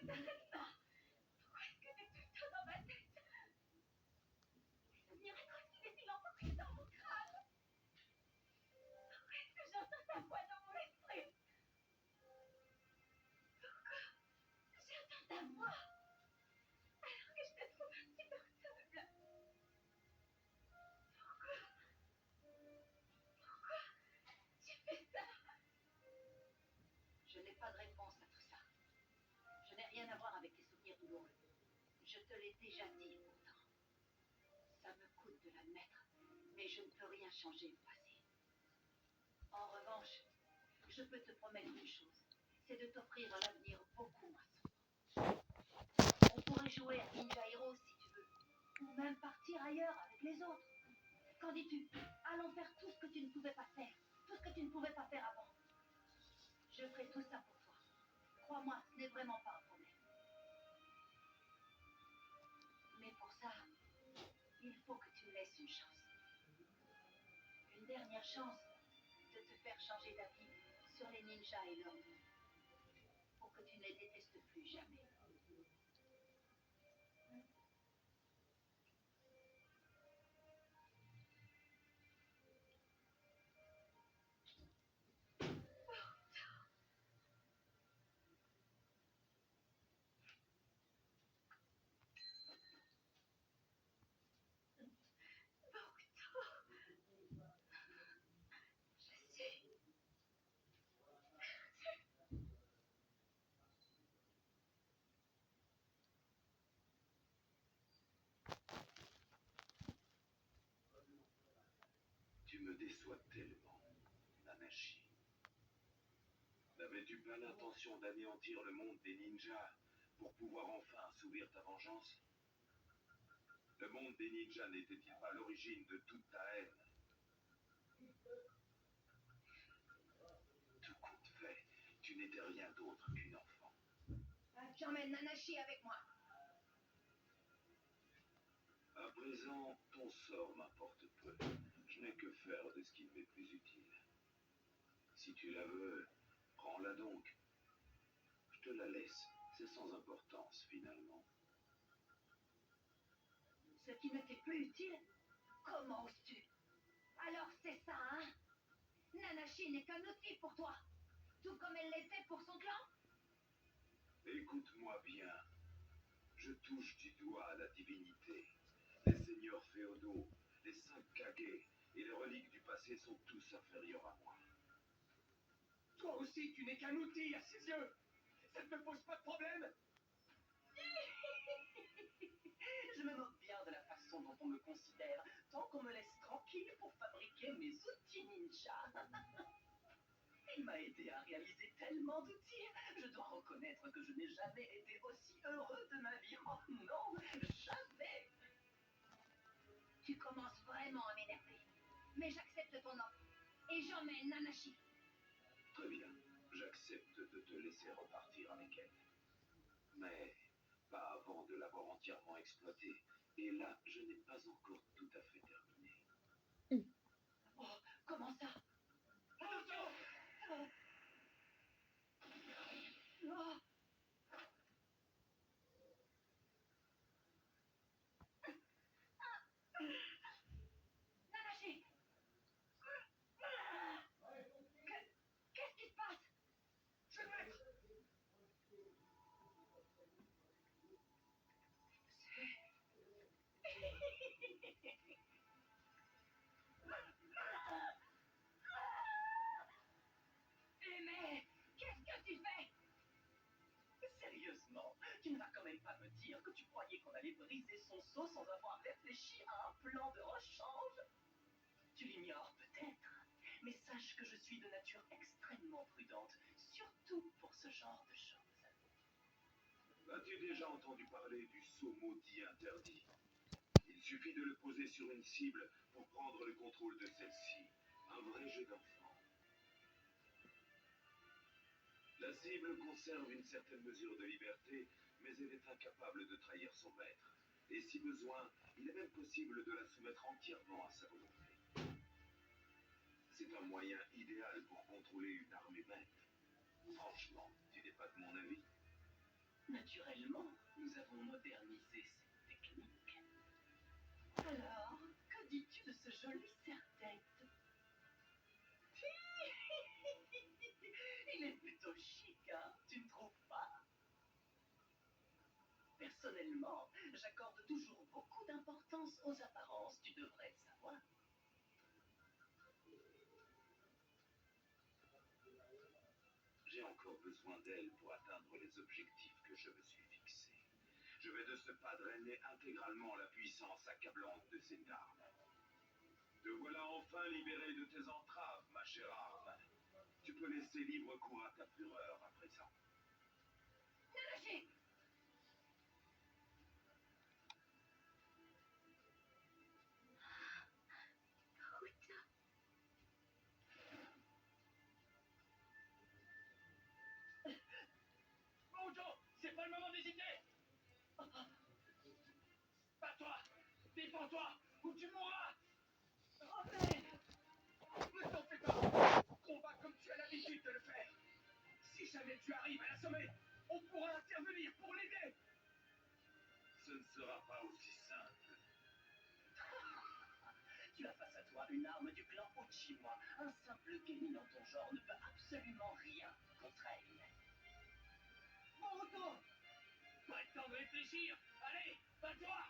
N'arrête pas. Pourquoi est-ce que t'es tout le temps dans ma tête? Les souvenirs rétrécis des silences pris dans mon crâne. Pourquoi est-ce que j'entends ta voix dans mon esprit? Pourquoi j'entends ta voix alors que je te trouve insupportable? Pourquoi? Pourquoi tu fais ça? Je n'ai pas de réponse à tout ça. Je n'ai rien à voir avec les souvenirs douloureux. Je te l'ai déjà dit pourtant. Ça me coûte de l'admettre, mais je ne peux rien changer au passé. En revanche, je peux te promettre une chose, c'est de t'offrir un avenir beaucoup moins sombre. On pourrait jouer à Ninja Hero si tu veux, ou même partir ailleurs avec les autres. Qu'en dis-tu? Allons faire tout ce que tu ne pouvais pas faire, tout ce que tu ne pouvais pas faire avant. Je ferai tout ça pour toi. Crois-moi, ce n'est vraiment pas un problème. Mais pour ça, il faut que tu me laisses une chance. Une dernière chance de te faire changer d'avis sur les ninjas et leur monde, pour que tu ne les détestes plus jamais. Tu me déçois tellement, Nanashi. N'avais-tu pas l'intention d'anéantir le monde des ninjas pour pouvoir enfin assouvir ta vengeance? Le monde des ninjas n'était-il pas l'origine de toute ta haine? Tout compte fait, tu n'étais rien d'autre qu'une enfant. J'emmène Nanashi avec moi. À présent, ton sort m'importe peu. Je n'ai que faire de ce qui m'est plus utile. Si tu la veux, prends-la donc. Je te la laisse, c'est sans importance finalement. Ce qui ne t'est plus utile? Comment oses-tu? Alors c'est ça, hein? Nanashi n'est qu'un outil pour toi, tout comme elle l'était pour son clan. Écoute-moi bien. Je touche du doigt la divinité. Les seigneurs féodaux, les 5 Kage et les reliques du passé sont tous inférieurs à moi. Toi aussi, tu n'es qu'un outil à ses yeux. Ça ne te pose pas de problème? Je me moque bien de la façon dont on me considère, tant qu'on me laisse tranquille pour fabriquer mes outils ninja. Il m'a aidé à réaliser tellement d'outils. Je dois reconnaître que je n'ai jamais été aussi heureux de ma vie. Oh non, jamais. Tu commences vraiment à m'énerver. Mais j'accepte ton offre. Et j'emmène Nanashi. Très bien, j'accepte de te laisser repartir avec elle. Mais pas avant de l'avoir entièrement exploitée. Et là, je n'ai pas encore tout à fait terminé. Oh, comment ça? Attention! Oh, Nanashi! Qu'est-ce qui se passe? Je vais mettre! Mais qu'est-ce que tu fais? Sérieusement, tu ne vas quand même pas me dire que tu croyais qu'on allait briser son seau sans avoir réfléchi à un plan de rechange? Tu l'ignores peut-être, mais sache que je suis de nature extrêmement prudente, surtout pour ce genre de choses. As-tu déjà entendu parler du saut maudit interdit? Il suffit de le poser sur une cible pour prendre le contrôle de celle-ci. Un vrai jeu d'enfant. La cible conserve une certaine mesure de liberté, mais elle est incapable de trahir son maître. Et si besoin, il est même possible de la soumettre entièrement à sa volonté. C'est un moyen idéal pour contrôler une armée bête. Franchement, tu n'es pas de mon avis? Naturellement, nous avons modernisé cette technique. Alors, que dis-tu de ce joli serre-tête? Il est plutôt chic, hein? Tu ne trouves pas? Personnellement, j'accorde toujours beaucoup d'importance aux apparences, tu devrais le savoir. J'ai encore besoin d'elle pour atteindre les objectifs que je me suis fixés. Je vais de ce pas drainer intégralement la puissance accablante de cette arme. Te voilà enfin libéré de tes entraves, ma chère arme. Tu peux laisser libre cours à ta fureur à présent. Ne lâchez! Karuta. Mojo, c'est pas le moment d'hésiter! Bats-toi! Défends-toi! Ou tu mourras! Robert! Ne t'en fais pas! Combat comme tu as l'habitude de le faire! Si jamais tu arrives à l'assommer, on pourra intervenir pour l'aider! Ce ne sera pas aussi simple. Tu as face à toi une arme du clan Uchiwa. Un simple genin dans ton genre ne peut absolument rien contre elle. Boruto! Pas le temps de réfléchir! Allez, bats-toi!